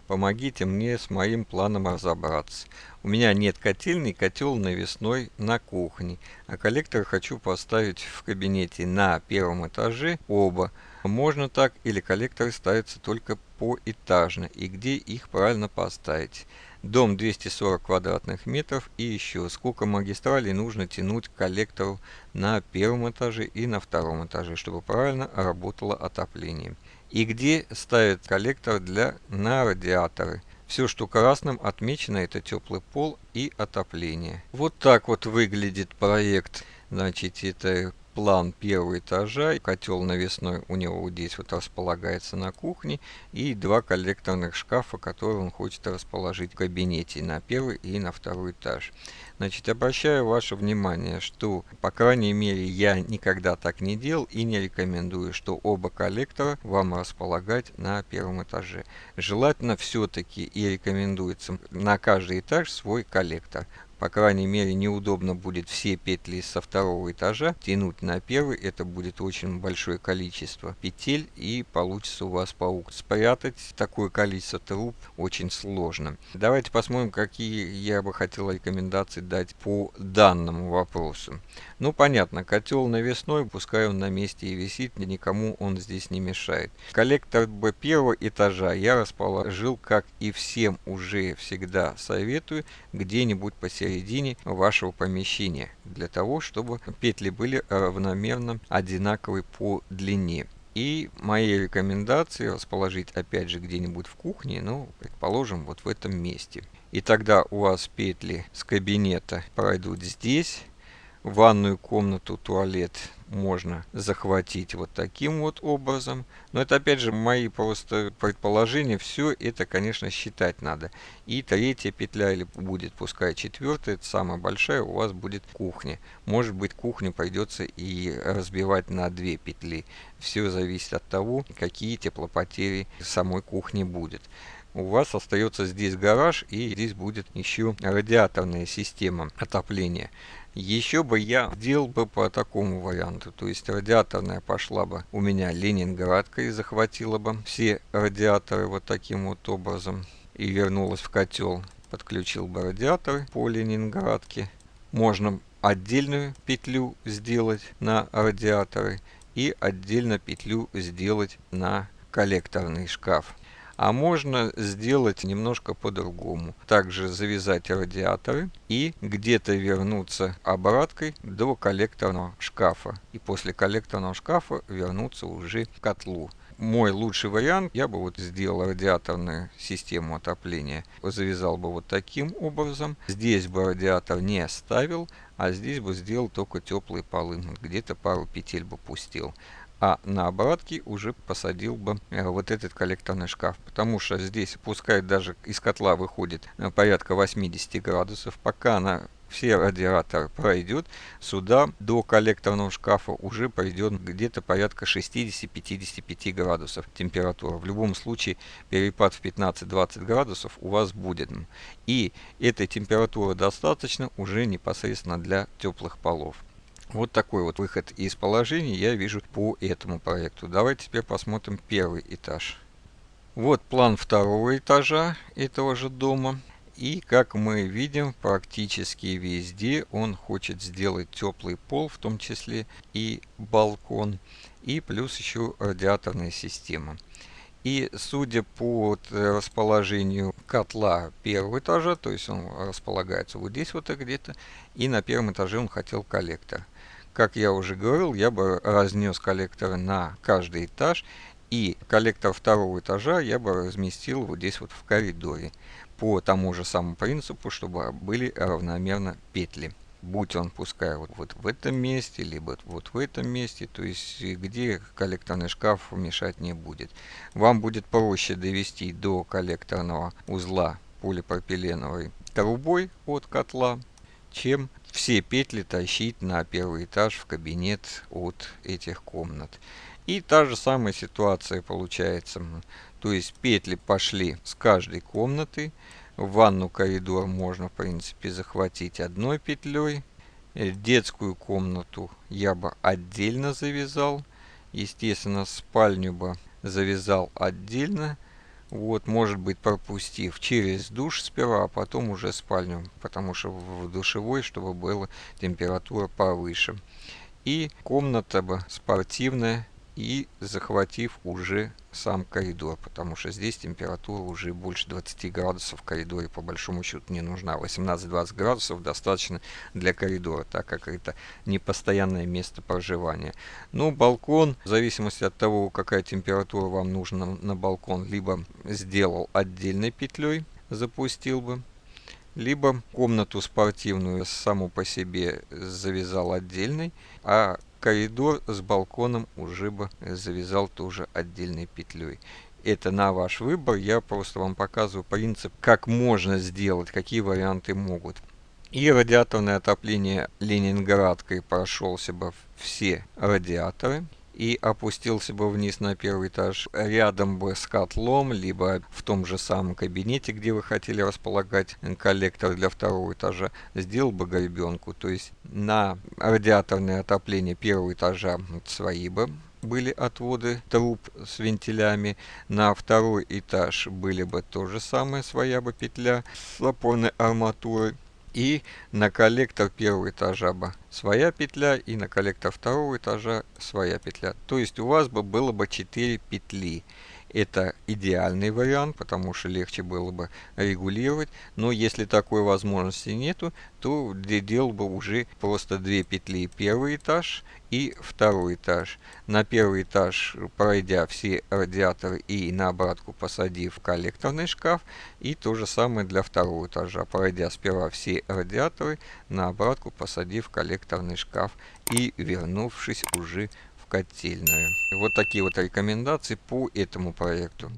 помогите мне с моим планом разобраться. У меня нет котельной, котел навесной на кухне, а коллектор хочу поставить в кабинете на первом этаже оба. Можно так, или коллекторы ставятся только поэтажно, и где их правильно поставить? Дом 240 квадратных метров, и еще сколько магистралей нужно тянуть к коллектору на первом этаже и на втором этаже, чтобы правильно работало отопление. И где ставят коллектор на радиаторы. Все, что красным отмечено, это теплый пол и отопление. Вот так вот выглядит проект. Значит, это план первого этажа. Котел навесной у него вот здесь вот располагается на кухне. И два коллекторных шкафа, которые он хочет расположить в кабинете на первый и на второй этаж. Значит, обращаю ваше внимание, что, по крайней мере, я никогда так не делал и не рекомендую, что оба коллектора вам располагать на первом этаже. Желательно все-таки и рекомендуется на каждый этаж свой коллектор. По крайней мере, неудобно будет все петли со второго этажа тянуть на первый. Это будет очень большое количество петель, и получится у вас паук. Спрятать такое количество труб очень сложно. Давайте посмотрим, какие я бы хотел рекомендации дать по данному вопросу. Ну, понятно, котел навесной, пускай он на месте и висит, никому он здесь не мешает. Коллектор первого этажа я расположил, как и всем уже всегда советую, где-нибудь посередине вашего помещения, для того, чтобы петли были равномерно одинаковые по длине. И мои рекомендации расположить опять же где-нибудь в кухне, ну, предположим, вот в этом месте. И тогда у вас петли с кабинета пройдут здесь. Ванную комнату, туалет можно захватить вот таким вот образом. Но это опять же мои просто предположения. Все это, конечно, считать надо. И третья петля, или будет пускай четвертая, это самая большая, у вас будет кухня. Может быть, кухню придется и разбивать на две петли. Все зависит от того, какие теплопотери самой кухни будет. У вас остается здесь гараж, и здесь будет еще радиаторная система отопления. Еще бы я сделал бы по такому варианту, то есть радиаторная пошла бы у меня ленинградка и захватила бы все радиаторы вот таким вот образом и вернулась в котел. Подключил бы радиаторы по ленинградке. Можно отдельную петлю сделать на радиаторы и отдельно петлю сделать на коллекторный шкаф. А можно сделать немножко по-другому. Также завязать радиаторы и где-то вернуться обраткой до коллекторного шкафа. И после коллекторного шкафа вернуться уже к котлу. Мой лучший вариант, я бы вот сделал радиаторную систему отопления. Завязал бы вот таким образом. Здесь бы радиатор не оставил, а здесь бы сделал только теплые полы. Где-то пару петель бы пустил. А на обратке уже посадил бы вот этот коллекторный шкаф. Потому что здесь, пускай даже из котла выходит порядка 80 градусов, пока все радиаторы пройдет, сюда до коллекторного шкафа уже пройдет где-то порядка 60-55 градусов температура. В любом случае перепад в 15-20 градусов у вас будет. И этой температуры достаточно уже непосредственно для теплых полов. Вот такой вот выход из положения я вижу по этому проекту. Давайте теперь посмотрим первый этаж. Вот план второго этажа этого же дома. И как мы видим, практически везде он хочет сделать теплый пол, в том числе и балкон, и плюс еще радиаторная система. И судя по расположению котла первого этажа, то есть он располагается вот здесь вот где-то, и на первом этаже он хотел коллектор. Как я уже говорил, я бы разнес коллекторы на каждый этаж, и коллектор второго этажа я бы разместил вот здесь вот в коридоре. По тому же самому принципу, чтобы были равномерно петли. Будь он пускай вот в этом месте, либо вот в этом месте, то есть где коллекторный шкаф мешать не будет. Вам будет проще довести до коллекторного узла полипропиленовой трубой от котла, чем все петли тащить на первый этаж в кабинет от этих комнат. И та же самая ситуация получается. То есть петли пошли с каждой комнаты. В ванну коридор можно, в принципе, захватить одной петлей. Детскую комнату я бы отдельно завязал. Естественно, спальню бы завязал отдельно. Вот, может быть, пропустив через душ сперва, а потом уже спальню, потому что в душевой, чтобы была температура повыше. И комната бы спортивная, и захватив уже сам коридор, потому что здесь температура уже больше 20 градусов в коридоре по большому счету не нужна. 18-20 градусов достаточно для коридора, так как это непостоянное место проживания. Но балкон, в зависимости от того, какая температура вам нужна на балкон, либо сделал отдельной петлей, запустил бы, либо комнату спортивную саму по себе завязал отдельной, а коридор с балконом уже бы завязал тоже отдельной петлей. Это на ваш выбор, я просто вам показываю принцип, как можно сделать, какие варианты могут. И радиаторное отопление ленинградкой прошелся бы все радиаторы и опустился бы вниз на первый этаж, рядом бы с котлом, либо в том же самом кабинете, где вы хотели располагать коллектор для второго этажа, сделал бы гребенку. То есть на радиаторное отопление первого этажа свои бы были отводы труб с вентилями, на второй этаж были бы то же самое, своя бы петля с опорной арматурой. И на коллектор первого этажа бы своя петля, и на коллектор второго этажа своя петля. То есть у вас бы было бы 4 петли. Это идеальный вариант, потому что легче было бы регулировать. Но если такой возможности нету, то делал бы уже просто 2 петли первый этаж и второй этаж. На первый этаж, пройдя все радиаторы и на обратку посадив коллекторный шкаф. И то же самое для второго этажа, пройдя сперва все радиаторы, на обратку посадив коллекторный шкаф и вернувшись уже в котельную. Вот такие вот рекомендации по этому проекту.